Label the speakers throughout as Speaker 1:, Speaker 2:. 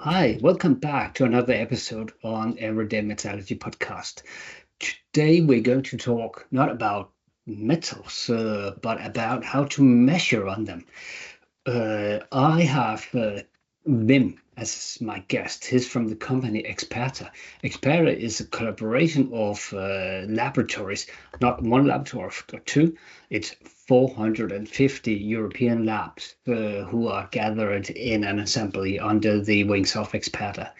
Speaker 1: Hi, welcome back to another episode on Everyday Metallurgy podcast. Today we're going to talk not about metals, but about how to measure on them. I have Wim as my guest. He's from the company Experta. Experta is a collaboration of laboratories, not one laboratory, but two. It's 450 European labs who are gathered in an assembly under the wings of Experta.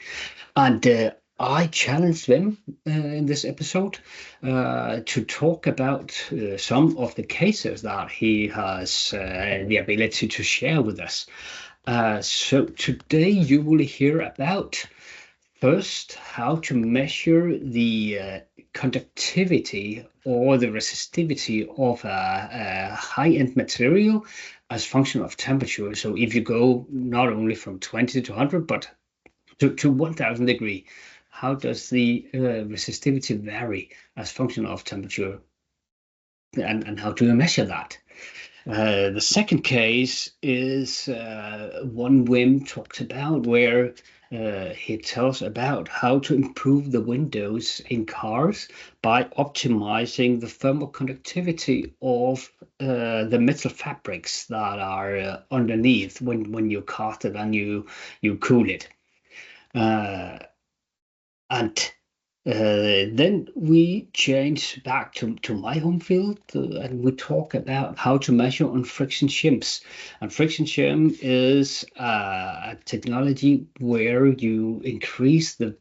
Speaker 1: And I challenged them in this episode to talk about some of the cases that he has the ability to share with us. So today you will hear about first how to measure the conductivity or the resistivity of a high-end material as function of temperature. So if you go not only from 20 to 100, but to 1000 degree, how does the resistivity vary as function of temperature, and how do you measure that? The second case is one Wim talked about, where he tells about how to improve the windows in cars by optimizing the thermal conductivity of the metal fabrics that are underneath when you cast it and you cool it. And then we change back to my home field, and we talk about how to measure on friction shims. And friction shim is a technology where you increase the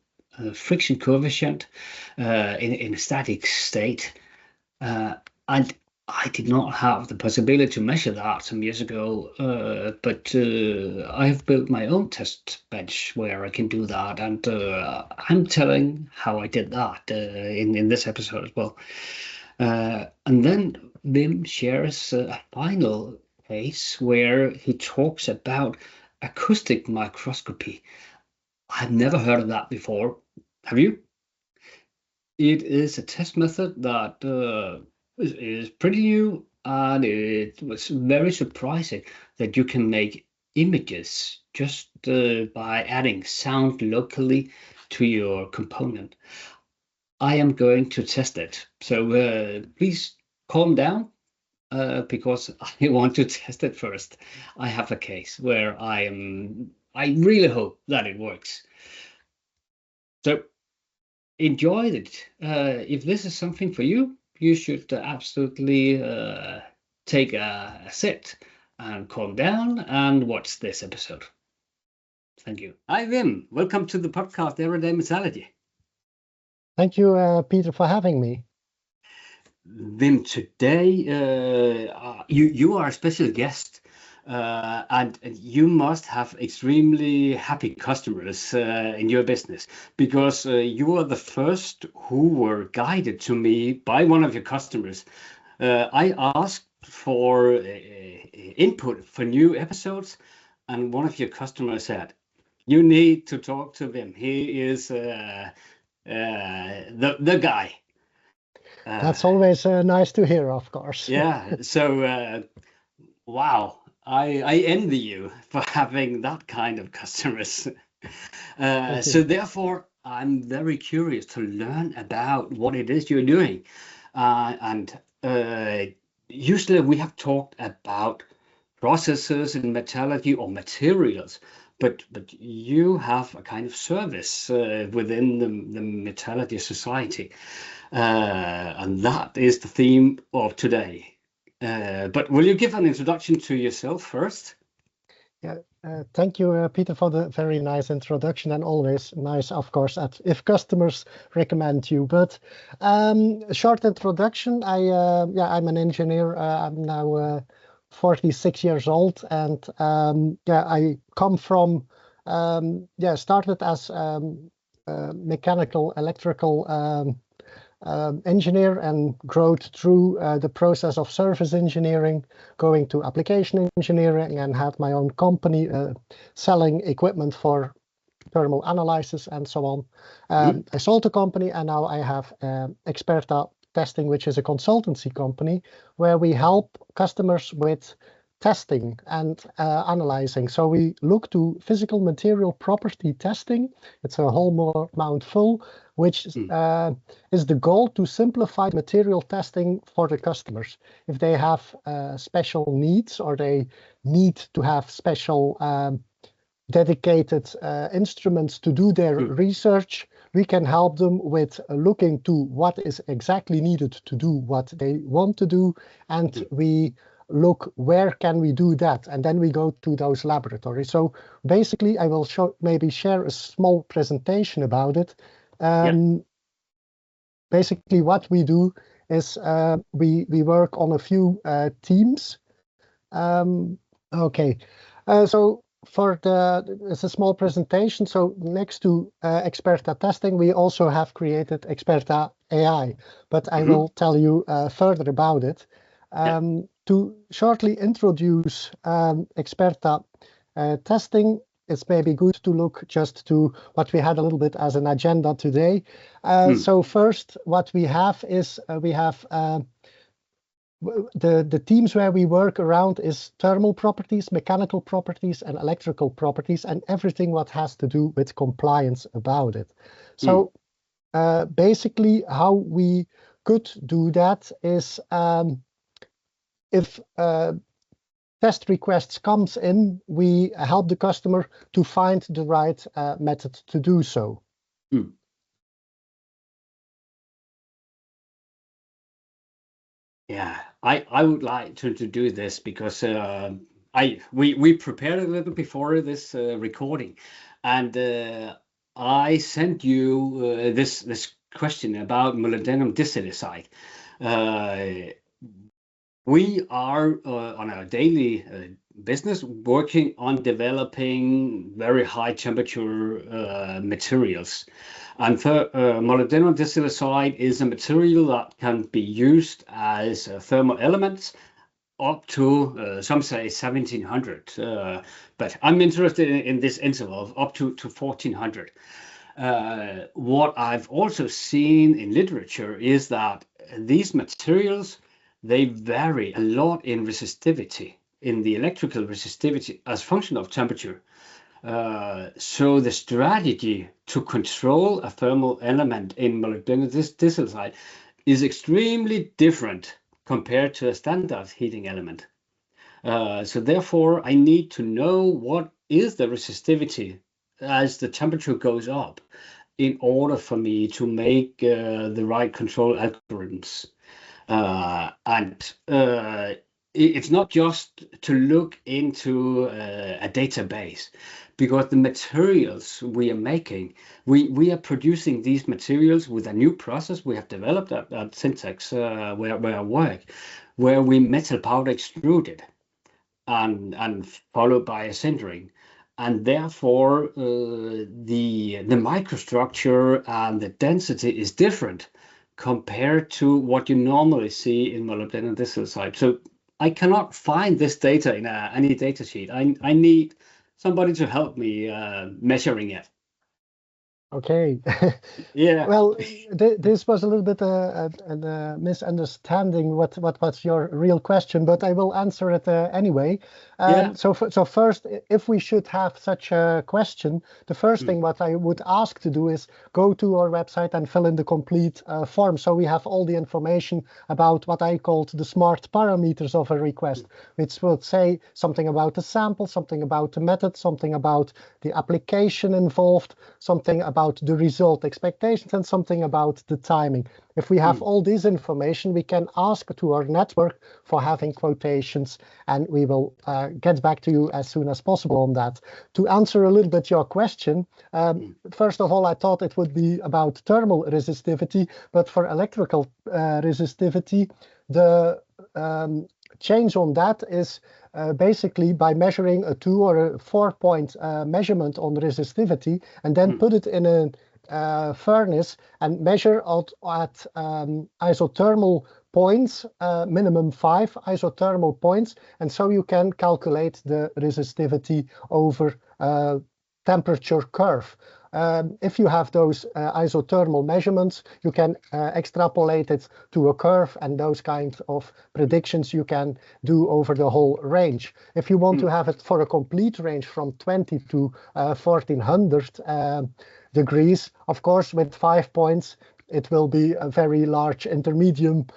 Speaker 1: friction coefficient in a static state. And I did not have the possibility to measure that some years ago, but I have built my own test bench where I can do that, and I'm telling how I did that in this episode as well. And then Wim shares a final case where he talks about acoustic microscopy. I've never heard of that before. Have you? It is a test method that is pretty new, and it was very surprising that you can make images just by adding sound locally to your component. I am going to test it, so please calm down because I want to test it first. I have a case where I really hope that it works. So enjoy it. If this is something for you, you should absolutely take a sit and calm down and watch this episode. Thank you. Hi, Wim. Welcome to the podcast, Everyday Metallurgy.
Speaker 2: Thank you, Peter, for having me.
Speaker 1: Wim, today you are a special guest. And you must have extremely happy customers in your business, because you are the first who were guided to me by one of your customers. I asked for input for new episodes, and one of your customers said, "You need to talk to Wim. He is the guy."
Speaker 2: That's always nice to hear, of course.
Speaker 1: Yeah. So, wow. I envy you for having that kind of customers. So therefore, I'm very curious to learn about what it is you're doing. And usually we have talked about processes in metallurgy or materials, but you have a kind of service within the metallurgy society. And that is the theme of today. But will you give an introduction to yourself first?
Speaker 2: Yeah, thank you, Peter, for the very nice introduction, and always nice, of course, if customers recommend you. But short introduction. I'm an engineer. I'm now 46 years old, and I come from started as mechanical, electrical engineer, and growth through the process of service engineering, going to application engineering, and had my own company selling equipment for thermal analysis and so on. I sold the company, and now I have Experta Testing, which is a consultancy company where we help customers with testing and analyzing. So we look to physical material property testing. It's a whole mouthful, which is the goal to simplify material testing for the customers. If they have special needs or they need to have special dedicated instruments to do their research, we can help them with looking to what is exactly needed to do what they want to do, and we look where can we do that, and then we go to those laboratories. So basically, I will maybe share a small presentation about it. Basically, what we do is we work on a few teams. So it's a small presentation. So next to Experta Testing, we also have created Experta AI, but I will tell you further about it. To shortly introduce Experta Testing, it's maybe good to look just to what we had a little bit as an agenda today. So first, what we have is we have the teams where we work around is thermal properties, mechanical properties, and electrical properties, and everything what has to do with compliance about it. So basically, how we could do that is if test requests comes in, we help the customer to find the right method to do so.
Speaker 1: Yeah, I would like to do this because we prepared a little before this recording, and I sent you this question about molybdenum disilicide. We are on our daily business working on developing very high temperature materials. And molybdenum disilicide is a material that can be used as thermal elements up to, some say 1700, but I'm interested in this interval of up to 1400. What I've also seen in literature is that these materials, they vary a lot in resistivity, in the electrical resistivity as function of temperature. So the strategy to control a thermal element in molybdenum disilicide is extremely different compared to a standard heating element. So therefore, I need to know what is the resistivity as the temperature goes up in order for me to make the right control algorithms. It's not just to look into a database, because the materials we are making, we are producing these materials with a new process we have developed at Syntax, where I work, where we metal powder extrude it and followed by a sintering. And therefore, the microstructure and the density is different compared to what you normally see in molybdenum disilicide. So I cannot find this data in any data sheet. I need somebody to help me measuring it.
Speaker 2: Okay.
Speaker 1: Yeah.
Speaker 2: Well, this was a little bit a misunderstanding what's your real question, but I will answer it anyway. So first, if we should have such a question, the first thing what I would ask to do is go to our website and fill in the complete form. So we have all the information about what I called the smart parameters of a request, which will say something about the sample, something about the method, something about the application involved, something about the result expectations, and something about the timing. If we have all this information, we can ask to our network for having quotations, and we will get back to you as soon as possible on that. To answer a little bit your question, first of all, I thought it would be about thermal resistivity, but for electrical resistivity, the change on that is basically by measuring a 2 or a 4-point measurement on resistivity, and then put it in a furnace and measure at isothermal points, minimum 5 isothermal points, and so you can calculate the resistivity over temperature curve. If you have those isothermal measurements, you can extrapolate it to a curve, and those kinds of predictions you can do over the whole range. If you want to have it for a complete range from 20 to 1400 degrees, of course, with 5 points, it will be a very large intermediate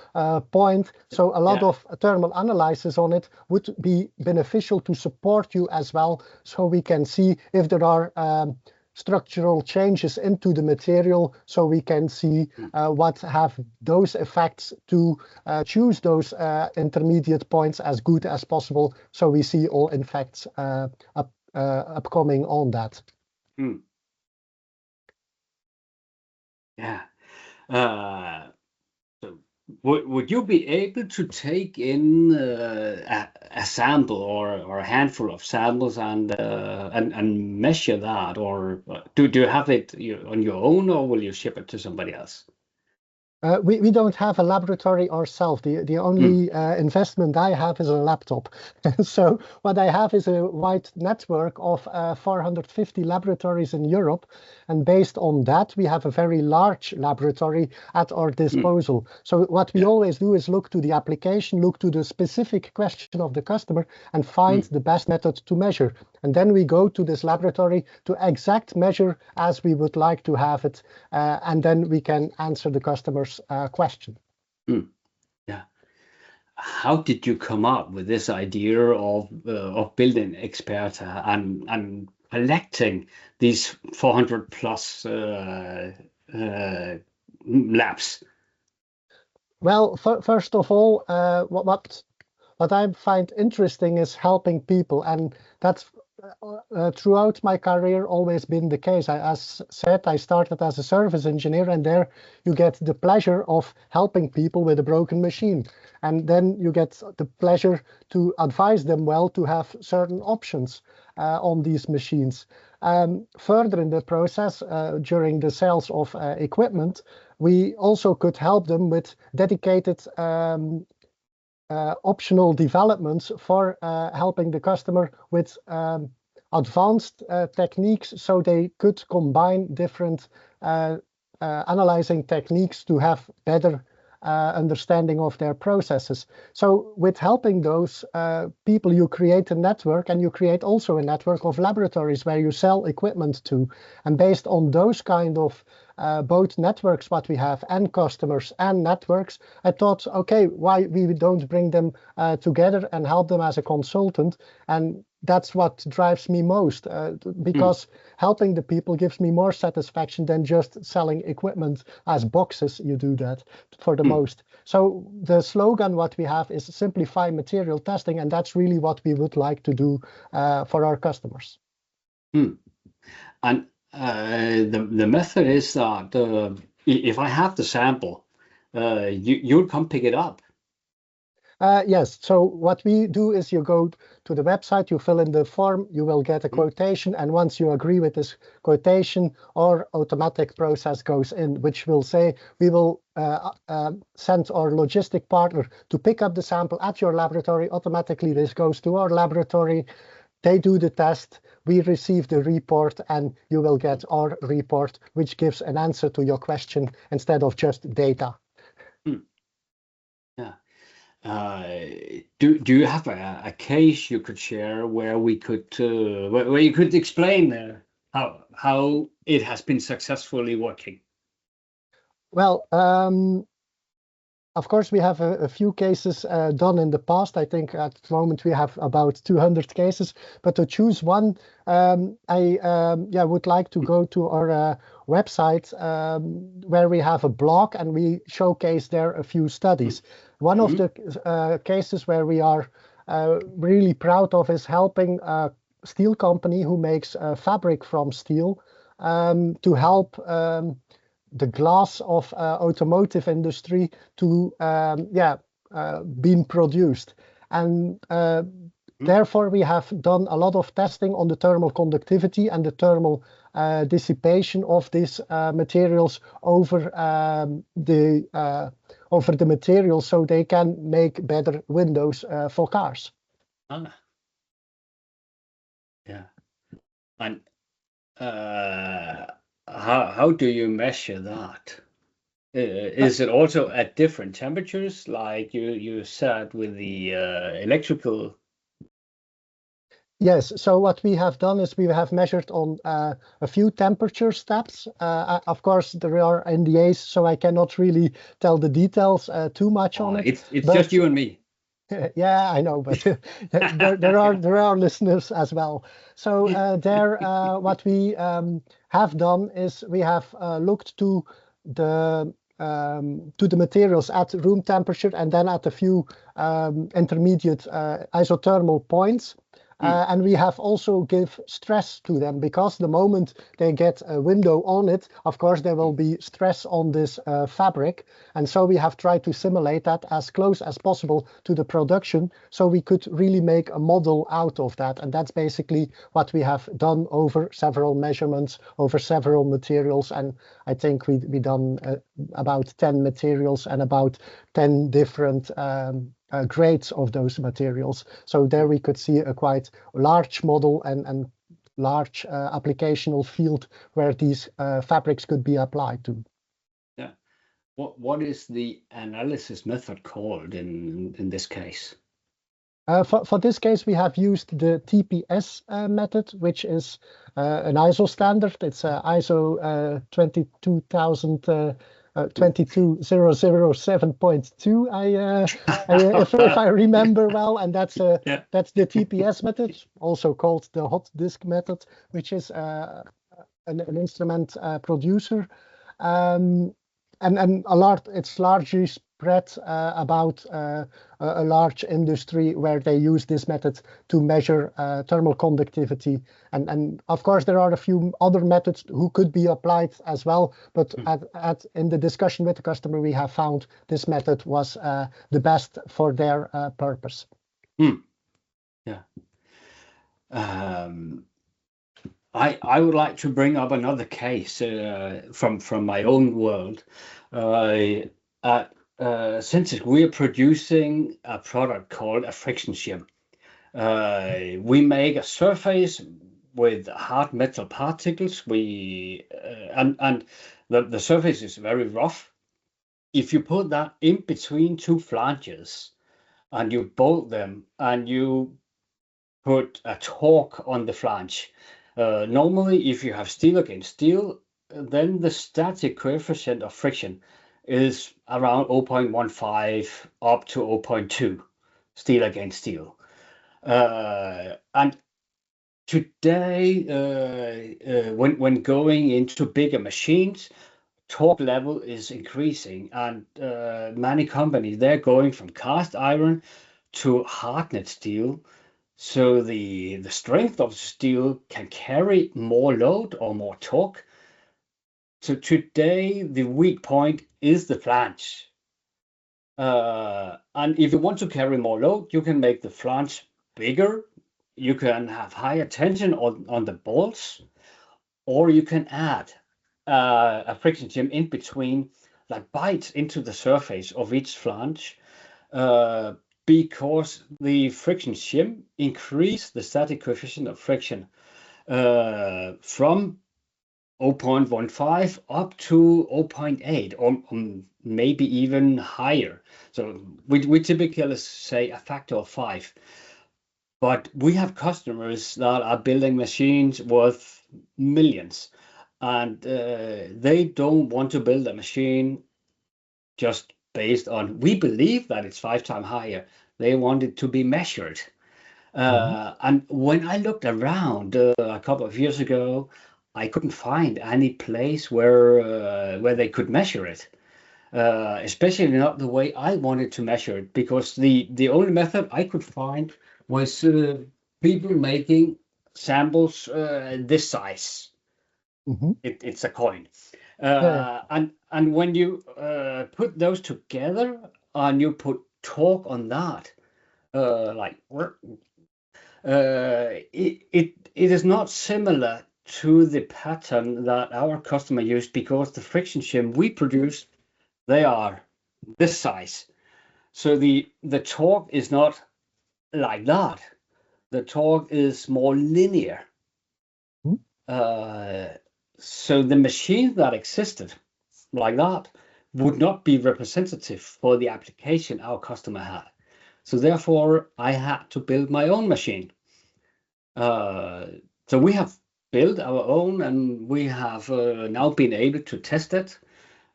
Speaker 2: point. So a lot of thermal analysis on it would be beneficial to support you as well, so we can see if there are structural changes into the material, so we can see what have those effects to choose those intermediate points as good as possible, so we see all effects upcoming on that.
Speaker 1: Yeah. So would you be able to take in a sample or a handful of samples and measure that, or do you have it on your own, or will you ship it to somebody else?
Speaker 2: We don't have a laboratory ourselves. The only investment I have is a laptop. So what I have is a wide network of 450 laboratories in Europe. And based on that, we have a very large laboratory at our disposal. So what we always do is look to the application, look to the specific question of the customer, and find the best method to measure. And then we go to this laboratory to exact measure as we would like to have it. And then we can answer the customer's question.
Speaker 1: Yeah. How did you come up with this idea of building Experta and collecting these 400 plus labs?
Speaker 2: Well, first of all, what I find interesting is helping people, and that's throughout my career always been the case. As said, I started as a service engineer, and there you get the pleasure of helping people with a broken machine. And then you get the pleasure to advise them well to have certain options on these machines. Further in the process, during the sales of equipment, we also could help them with dedicated optional developments for helping the customer with advanced techniques, so they could combine different analyzing techniques to have better understanding of their processes. So with helping those people, you create a network, and you create also a network of laboratories where you sell equipment to. And based on those kind of both networks what we have, and customers and networks, I thought, okay, why we don't bring them together and help them as a consultant? And that's what drives me most, because helping the people gives me more satisfaction than just selling equipment as boxes. You do that for the most. So the slogan what we have is simplify material testing, and that's really what we would like to do for our customers.
Speaker 1: And the method is that if I have the sample, you'll come pick it up.
Speaker 2: Yes. So what we do is you go to the website, you fill in the form, you will get a quotation, and once you agree with this quotation, our automatic process goes in, which will say we will send our logistic partner to pick up the sample at your laboratory. Automatically, this goes to our laboratory. They do the test, we receive the report, and you will get our report, which gives an answer to your question instead of just data.
Speaker 1: Yeah. Do you have a case you could share where we could where you could explain how it has been successfully working?
Speaker 2: Well, of course, we have a few cases done in the past. I think at the moment we have about 200 cases. But to choose one, I would like to go to our website where we have a blog, and we showcase there a few studies. One of the cases where we are really proud of is helping a steel company who makes fabric from steel to help the glass of automotive industry to being produced. And therefore, we have done a lot of testing on the thermal conductivity and the thermal dissipation of these materials over the materials, so they can make better windows for cars.
Speaker 1: Yeah. And how do you measure that? Is it also at different temperatures, like you said with the electrical?
Speaker 2: Yes, so what we have done is we have measured on a few temperature steps. Of course, there are NDAs, so I cannot really tell the details too much on it.
Speaker 1: It's just
Speaker 2: But
Speaker 1: you and me.
Speaker 2: yeah, I know, but there are listeners as well. So what we have done is we have looked to the materials at room temperature and then at a few intermediate isothermal points. And we have also give stress to them, because the moment they get a window on it, of course, there will be stress on this fabric. And so we have tried to simulate that as close as possible to the production, so we could really make a model out of that. And that's basically what we have done over several measurements, over several materials. And I think we done about 10 materials and about 10 different grades of those materials. So there we could see a quite large model and large applicational field where these fabrics could be applied to.
Speaker 1: Yeah. What is the analysis method called in this case?
Speaker 2: For this case, we have used the TPS method, which is an ISO standard. It's ISO 22007.2, if I remember well, and that's the TPS method, also called the hot disk method, which is an instrument producer, and it's largely spread about a large industry where they use this method to measure thermal conductivity. And of course, there are a few other methods who could be applied as well. But in the discussion with the customer, we have found this method was the best for their purpose.
Speaker 1: Yeah. I would like to bring up another case from my own world. Since we are producing a product called a friction shim, we make a surface with hard metal particles. And the surface is very rough. If you put that in between two flanges and you bolt them and you put a torque on the flange, normally if you have steel against steel, then the static coefficient of friction is around 0.15 up to 0.2 steel against steel. And today, when going into bigger machines, torque level is increasing, and many companies, they're going from cast iron to hardened steel. So the strength of the steel can carry more load or more torque. So today, the weak point is the flange. And if you want to carry more load, you can make the flange bigger. You can have higher tension on the bolts, or you can add a friction shim in between that bites into the surface of each flange, because the friction shim increase the static coefficient of friction from 0.15 up to 0.8, or maybe even higher. So we typically say a factor of 5. But we have customers that are building machines worth millions, and they don't want to build a machine just based on, we believe that it's 5 times higher. They want it to be measured. And when I looked around a couple of years ago, I couldn't find any place where they could measure it, especially not the way I wanted to measure it, because the only method I could find was people making samples this size. It's a coin. And when you put those together and you put torque on that, it is not similar to the pattern that our customer used, because the friction shim we produce, they are this size. So the torque is not like that. The torque is more linear. So the machine that existed like that would not be representative for the application our customer had. So therefore, I had to build my own machine. So we have built our own, and we have now been able to test it,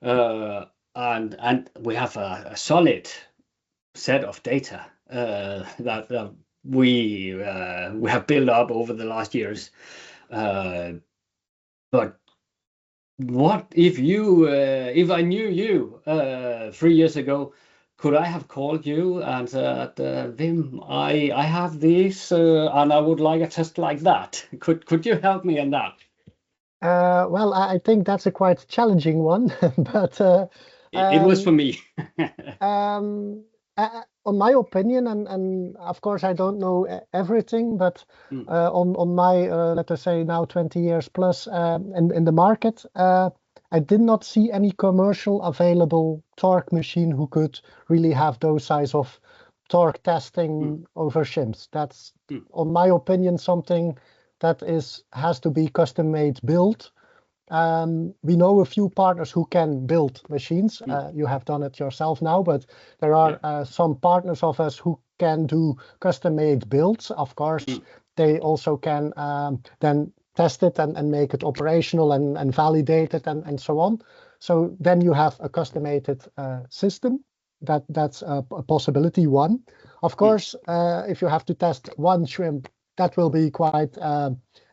Speaker 1: and we have a solid set of data that we have built up over the last years. But what if if I knew you 3 years ago, could I have called you and said, Wim, I have this and I would like a test like that. Could you help me in that?
Speaker 2: Well, I think that's a quite challenging one, but
Speaker 1: It was for me.
Speaker 2: um, on my opinion, and of course I don't know everything, but
Speaker 1: Mm,
Speaker 2: on my let us say now 20 years plus in the market, I did not see any commercial available torque machine who could really have those size of torque
Speaker 1: mm,
Speaker 2: testing over shims. That's,
Speaker 1: mm,
Speaker 2: on my opinion, something that has to be custom made built. We know a few partners who can build machines.
Speaker 1: mm.
Speaker 2: You have done it yourself now, but there
Speaker 1: Yeah.
Speaker 2: are some partners of us who can do custom-made builds. Of course,
Speaker 1: Mm,
Speaker 2: they also can then test it and make it operational and validate it and so on. So then you have a custom-made system. That's a possibility one. Of
Speaker 1: mm.
Speaker 2: course, if you have to test one shrimp, that will be quite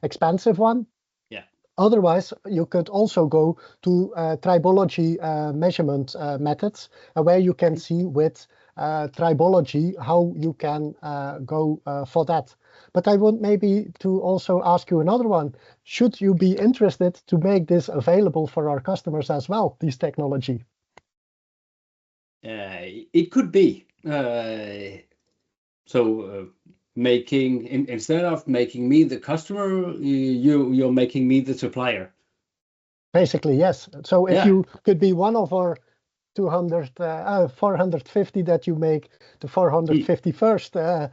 Speaker 2: expensive one.
Speaker 1: Yeah.
Speaker 2: Otherwise, you could also go to tribology measurement methods, where you can see with tribology how you can go for that. But I want maybe to also ask you another one. Should you be interested to make this available for our customers as well, this technology?
Speaker 1: It could be. So making instead of making me the customer, you're making me the supplier.
Speaker 2: Basically, yes. So if
Speaker 1: Yeah.
Speaker 2: you could be one of our 450 that you make the
Speaker 1: Mm.
Speaker 2: 451st
Speaker 1: Yeah.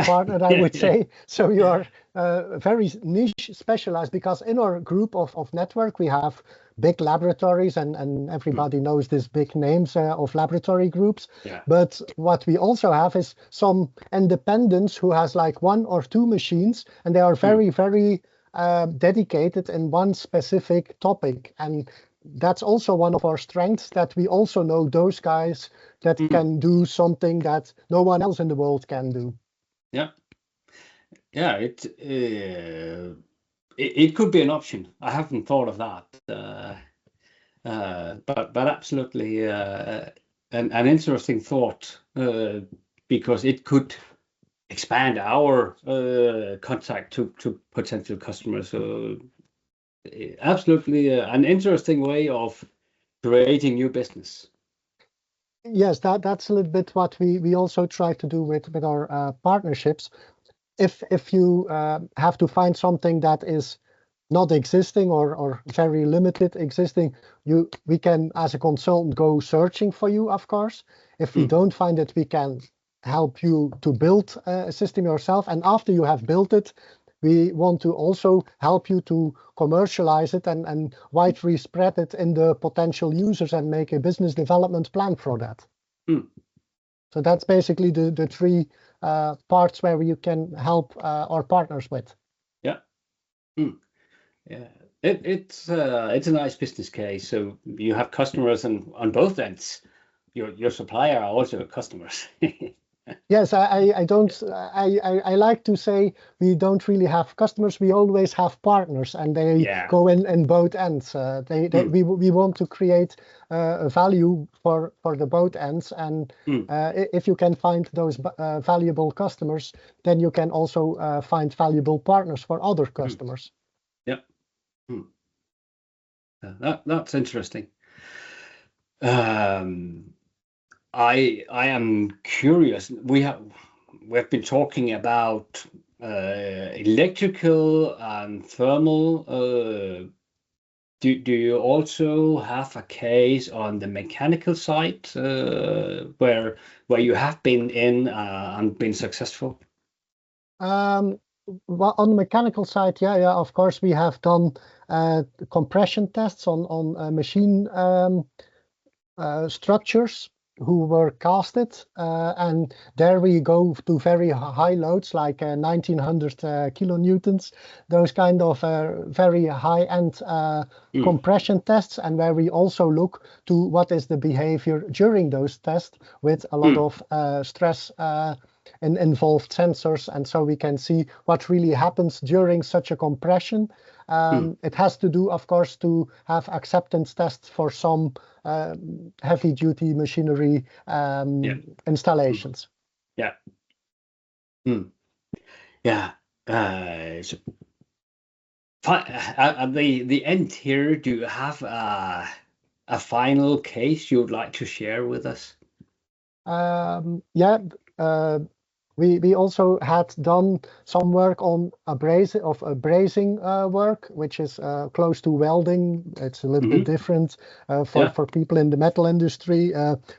Speaker 2: partner, I
Speaker 1: Yeah.
Speaker 2: would say. So you are very niche specialized, because in our group of network, we have big laboratories, and
Speaker 1: Mm.
Speaker 2: everybody knows these big names of laboratory groups.
Speaker 1: Yeah.
Speaker 2: But what we also have is some independents who has like one or two machines, and they are
Speaker 1: Mm.
Speaker 2: very dedicated in one specific topic. And that's also one of our strengths, that we also know those guys that
Speaker 1: Mm.
Speaker 2: can do something that no one else in the world can do.
Speaker 1: Yeah. Yeah. It could be an option. I haven't thought of that. But absolutely an interesting thought because it could expand our contact to potential customers. So absolutely an interesting way of creating new business.
Speaker 2: Yes, that's a little bit what we also try to do with our partnerships. If you have to find something that is not existing, or very limited existing, we can, as a consultant, go searching for you, of course. If we
Speaker 1: Mm,
Speaker 2: don't find it, we can help you to build a system yourself. And after you have built it, we want to also help you to commercialize it and widely spread it in the potential users and make a business development plan for that.
Speaker 1: mm,
Speaker 2: So that's basically the three parts where you can help our partners with.
Speaker 1: yeah. Mm, yeah. It's a nice business case. So you have customers on both ends. Your supplier are also customers.
Speaker 2: Yes, I don't. I like to say we don't really have customers. We always have partners, and they
Speaker 1: Yeah.
Speaker 2: go in both ends.
Speaker 1: Mm,
Speaker 2: We want to create a value for the both ends, and
Speaker 1: mm,
Speaker 2: if you can find those valuable customers, then you can also find valuable partners for other
Speaker 1: mm,
Speaker 2: customers.
Speaker 1: yeah. Mm. That's interesting. Um, I am curious. We've been talking about electrical and thermal. Do you also have a case on the mechanical side where you have been in and been successful?
Speaker 2: well, on the mechanical side, yeah, of course, we have done compression tests on machine structures who were casted, and there we go to very high loads like 1900 kilonewtons, those kind of very high-end compression tests, and where we also look to what is the behavior during those tests with a lot of stress and involved sensors, and so we can see what really happens during such a compression. It has to do, of course, to have acceptance tests for some heavy-duty machinery installations.
Speaker 1: Yeah. Yeah. So, at the end here, do you have a final case you'd like to share with us?
Speaker 2: We also had done some work on brazing work, which is close to welding. It's a little bit different for people in the metal industry.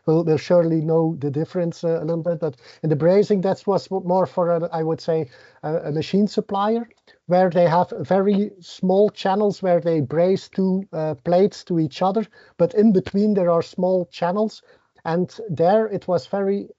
Speaker 2: Will surely know the difference a little bit, but in the brazing, that was more for I would say a machine supplier, where they have very small channels where they braze two plates to each other, but in between there are small channels, and there it was very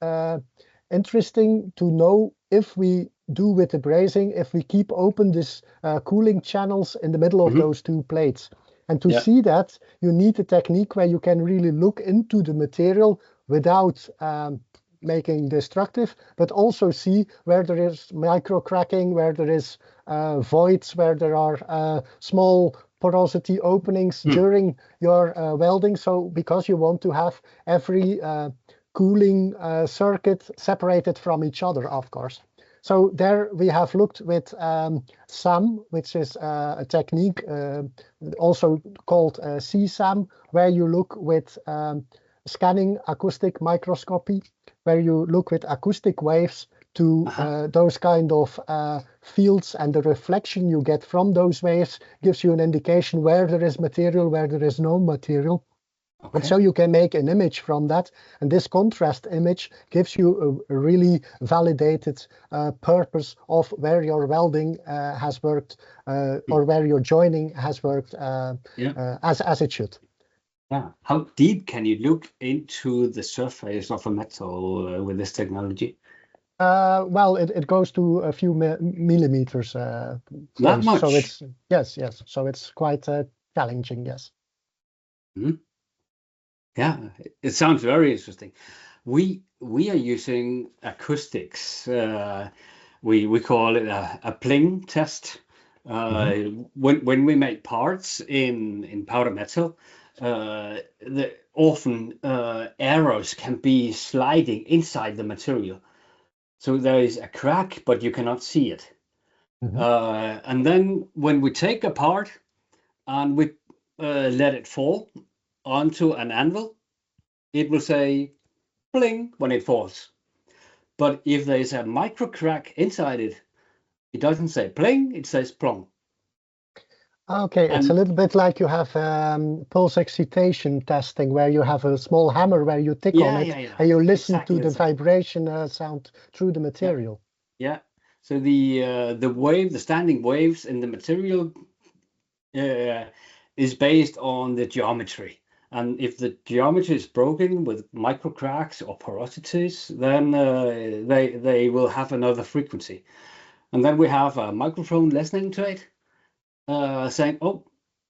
Speaker 2: interesting to know if we do with the brazing, if we keep open this cooling channels in the middle of those two plates. And to see that, you need a technique where you can really look into the material without making destructive, but also see where there is micro cracking, where there is voids, where there are small porosity openings during your welding. So because you want to have every cooling circuit separated from each other, of course. So there we have looked with SAM, which is a technique also called CSAM, where you look with scanning acoustic microscopy, where you look with acoustic waves to those kind of fields, and the reflection you get from those waves gives you an indication where there is material, where there is no material. And so you can make an image from that, and this contrast image gives you a really validated purpose of where your welding has worked, or where your joining has worked as it should.
Speaker 1: Yeah. How deep can you look into the surface of a metal with this technology?
Speaker 2: Well, it goes to a few millimeters.
Speaker 1: That much?
Speaker 2: So it's yes. So it's quite challenging. Yes.
Speaker 1: Yeah, it sounds very interesting. We are using acoustics. We call it a Pling-test. When we make parts in powder metal, often arrows can be sliding inside the material. So there is a crack, but you cannot see it. And then when we take a part and we let it fall onto an anvil, it will say pling when it falls. But if there is a micro crack inside it, it doesn't say pling, it says plong.
Speaker 2: Okay, it's a little bit like you have pulse excitation testing, where you have a small hammer where you tick on it, and you listen to the vibration sound through the material.
Speaker 1: Yeah. So the standing waves in the material is based on the geometry. And if the geometry is broken with micro cracks or porosities, then they will have another frequency. And then we have a microphone listening to it, saying, oh,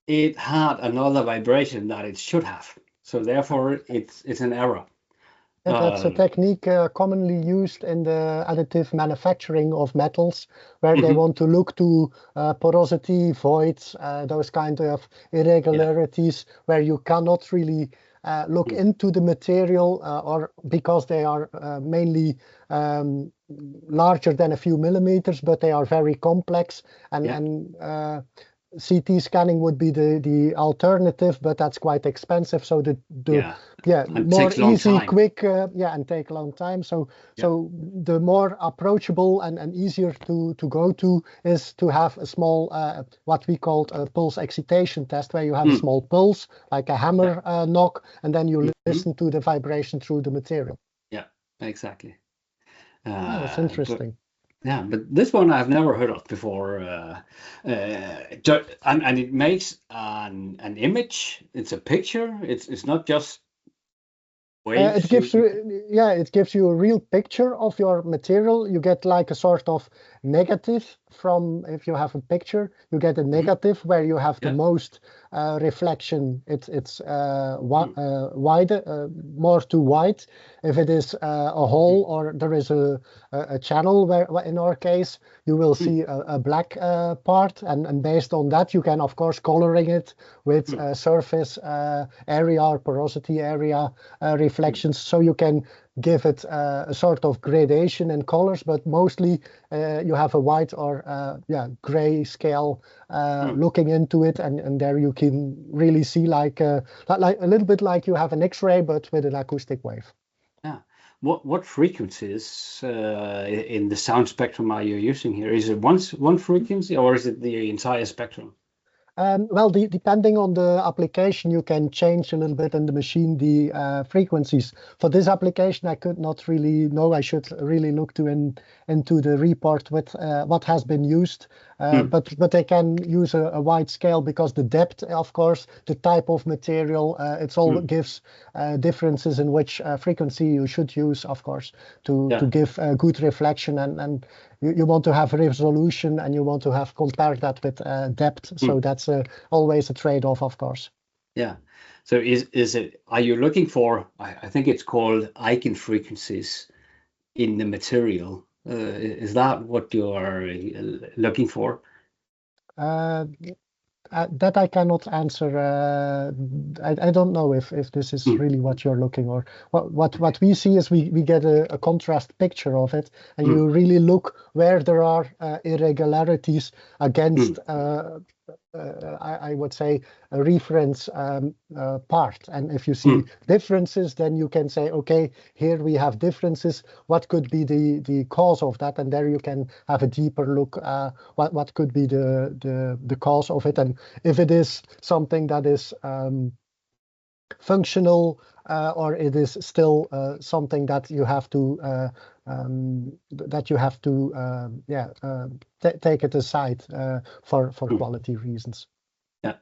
Speaker 1: it had another vibration that it should have. So therefore, it's an error.
Speaker 2: That's a technique commonly used in the additive manufacturing of metals, where they want to look to porosity, voids, those kind of irregularities, where you cannot really look into the material, or because they are mainly larger than a few millimeters, but they are very complex, and CT scanning would be the alternative, but that's quite expensive. So more easy, quick, and take a long time. So the more approachable and easier to go to is to have a small what we call a pulse excitation test, where you have a small pulse like a hammer knock, and then you listen to the vibration through the material.
Speaker 1: Yeah, exactly.
Speaker 2: That's interesting.
Speaker 1: Yeah, but this one I've never heard of before. And it makes an image. It's a picture. It's not just
Speaker 2: It
Speaker 1: waves.
Speaker 2: gives you, yeah, it gives you a real picture of your material. You get like a sort of negative from, if you have a picture, you get a
Speaker 1: Mhm.
Speaker 2: negative where you have the
Speaker 1: Yeah.
Speaker 2: most reflection. It's
Speaker 1: Mm.
Speaker 2: wider, more to white. If it is a
Speaker 1: Mm.
Speaker 2: hole or there is a channel where, in our case, you will
Speaker 1: Mm.
Speaker 2: see a black part, and based on that, you can of course coloring it with
Speaker 1: Mm.
Speaker 2: surface area or porosity area
Speaker 1: Mm.
Speaker 2: reflections, so you can give it a sort of gradation in colors, but mostly you have a white or yeah, gray scale
Speaker 1: Mm.
Speaker 2: looking into it, and there you can really see like a little bit like you have an X-ray but with an acoustic wave.
Speaker 1: Yeah. What frequencies in the sound spectrum are you using here? Is it one frequency or is it the entire spectrum?
Speaker 2: Well, depending on the application, you can change a little bit in the machine the frequencies. For this application, I could not really know. I should really look into the report with what has been used.
Speaker 1: Mm.
Speaker 2: But they can use a wide scale because the depth, of course, the type of material, it's all
Speaker 1: Mm.
Speaker 2: gives differences in which frequency you should use, of course, to
Speaker 1: Yeah.
Speaker 2: give good reflection, and you want to have resolution and you want to have compare that with depth. So
Speaker 1: Mm.
Speaker 2: that's always a trade-off, of course.
Speaker 1: Yeah. So is it, are you looking for, I think it's called eigenfrequencies in the material? Is that what you are looking for?
Speaker 2: Uh, that I cannot answer. I don't know if this is
Speaker 1: Mm.
Speaker 2: really what you're looking for. What we see is we get a contrast picture of it, and
Speaker 1: Mm.
Speaker 2: you really look where there are irregularities
Speaker 1: Mm.
Speaker 2: against I would say a reference part. And if you see
Speaker 1: Mm.
Speaker 2: differences, then you can say, okay, here we have differences. What could be the cause of that? And there you can have a deeper look. What could be the cause of it? And if it is something that is functional, or it is still something that you have to yeah, take it aside for
Speaker 1: Mm.
Speaker 2: quality reasons.
Speaker 1: Yeah.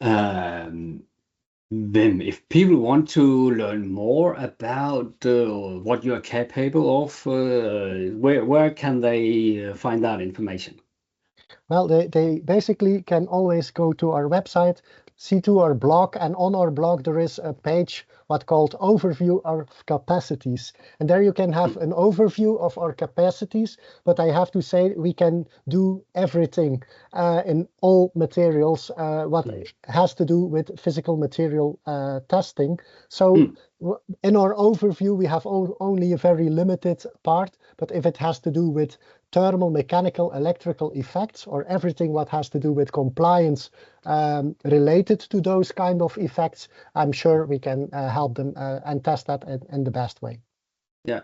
Speaker 1: Um, Then, if people want to learn more about what you are capable of, where can they find that information?
Speaker 2: Well, they basically can always go to our website, see to our blog, and on our blog there is a page what called overview of capacities. And there you can have
Speaker 1: Mm.
Speaker 2: an overview of our capacities, but I have to say we can do everything in all materials what
Speaker 1: Mm.
Speaker 2: has to do with physical material testing. So
Speaker 1: Mm.
Speaker 2: in our overview, we have only a very limited part, but if it has to do with thermal, mechanical, electrical effects, or everything what has to do with compliance related to those kind of effects, I'm sure we can help them and test that in the best way.
Speaker 1: Yeah.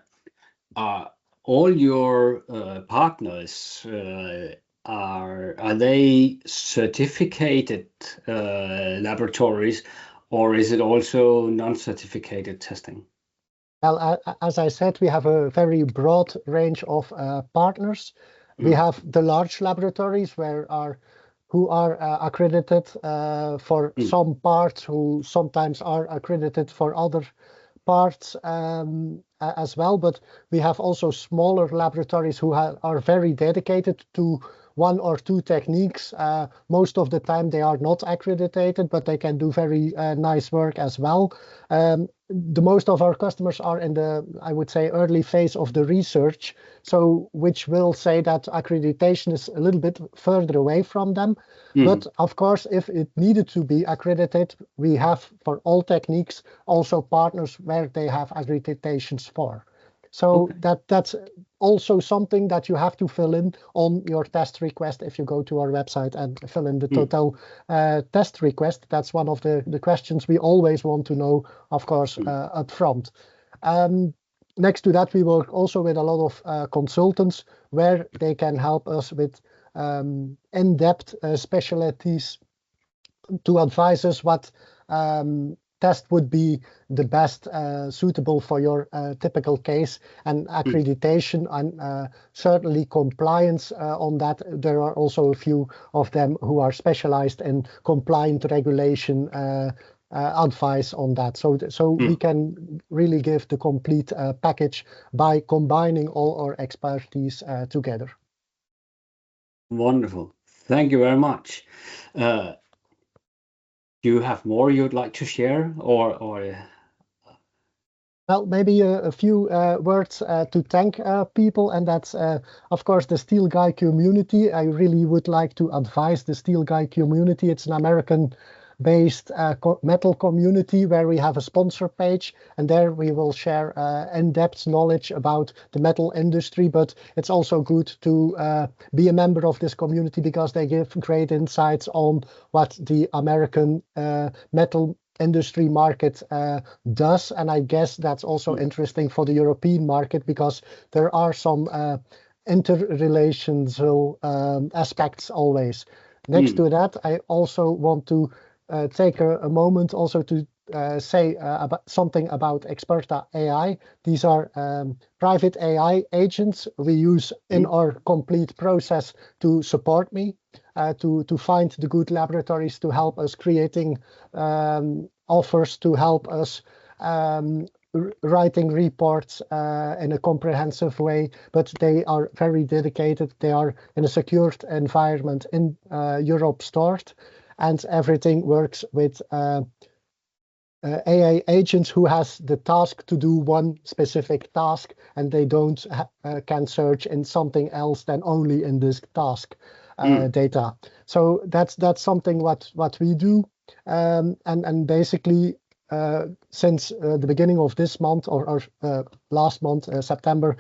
Speaker 1: Uh, all your partners are they certificated laboratories, or is it also non-certificated testing?
Speaker 2: Well, as I said, we have a very broad range of partners. We
Speaker 1: Mm.
Speaker 2: have the large laboratories who are accredited for
Speaker 1: Mm.
Speaker 2: some parts, who sometimes are accredited for other parts as well. But we have also smaller laboratories who are very dedicated to one or two techniques. Most of the time they are not accredited, but they can do very nice work as well. The most of our customers are in the, I would say, early phase of the research, so which will say that accreditation is a little bit further away from them.
Speaker 1: Mm.
Speaker 2: But of course, if it needed to be accredited, we have for all techniques also partners where they have accreditations for. So
Speaker 1: Okay.
Speaker 2: that's also something that you have to fill in on your test request if you go to our website and fill in the
Speaker 1: Mm.
Speaker 2: total test request. That's one of the questions we always want to know, of course,
Speaker 1: Mm.
Speaker 2: up front. Next to that, we work also with a lot of consultants where they can help us with in-depth specialties to advise us what test would be the best suitable for your typical case, and accreditation and certainly compliance on that. There are also a few of them who are specialized in compliant regulation advice on that. So we can really give the complete package by combining all our expertise together.
Speaker 1: Wonderful. Thank you very much. Do you have more you'd like to share, or?
Speaker 2: Well, maybe a few words to thank people, and that's, of course, the Steel Guy community. I really would like to advise the Steel Guy community. It's an American-based metal community where we have a sponsor page, and there we will share in-depth knowledge about the metal industry. But it's also good to be a member of this community because they give great insights on what the American metal industry market does, and I guess that's also interesting for the European market because there are some interrelational aspects always. Next to that, I also want to take a moment also to say about something about Experta AI. These are private AI agents we use in our complete process to support me, to find the good laboratories to help us creating offers, to help us writing reports in a comprehensive way, but they are very dedicated. They are in a secured environment in Europe stored, and everything works with AI agents who has the task to do one specific task, and they don't can search in something else than only in this task data. So that's something what we do, and basically since the beginning of this month or last month, September,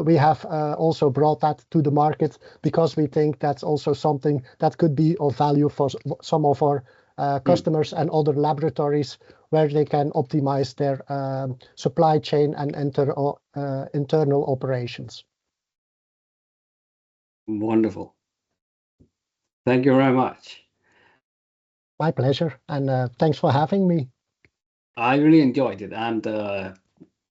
Speaker 2: we have also brought that to the market because we think that's also something that could be of value for some of our customers and other laboratories where they can optimize their supply chain and internal operations.
Speaker 1: Wonderful. Thank you very much.
Speaker 2: My pleasure, and thanks for having me.
Speaker 1: I really enjoyed it, and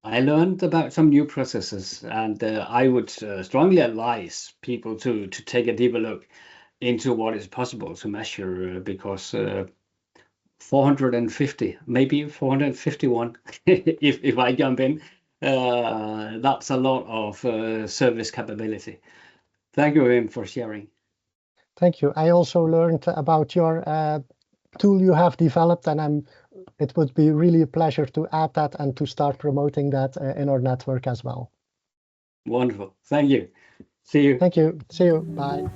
Speaker 1: I learned about some new processes, and I would strongly advise people to take a deeper look into what is possible to measure, because 450, maybe 451, if I jump in, that's a lot of service capability. Thank you, Wim, for sharing.
Speaker 2: Thank you. I also learned about your tool you have developed, and it would be really a pleasure to add that and to start promoting that in our network as well.
Speaker 1: Wonderful. Thank you. See you.
Speaker 2: Thank you. See you. Bye.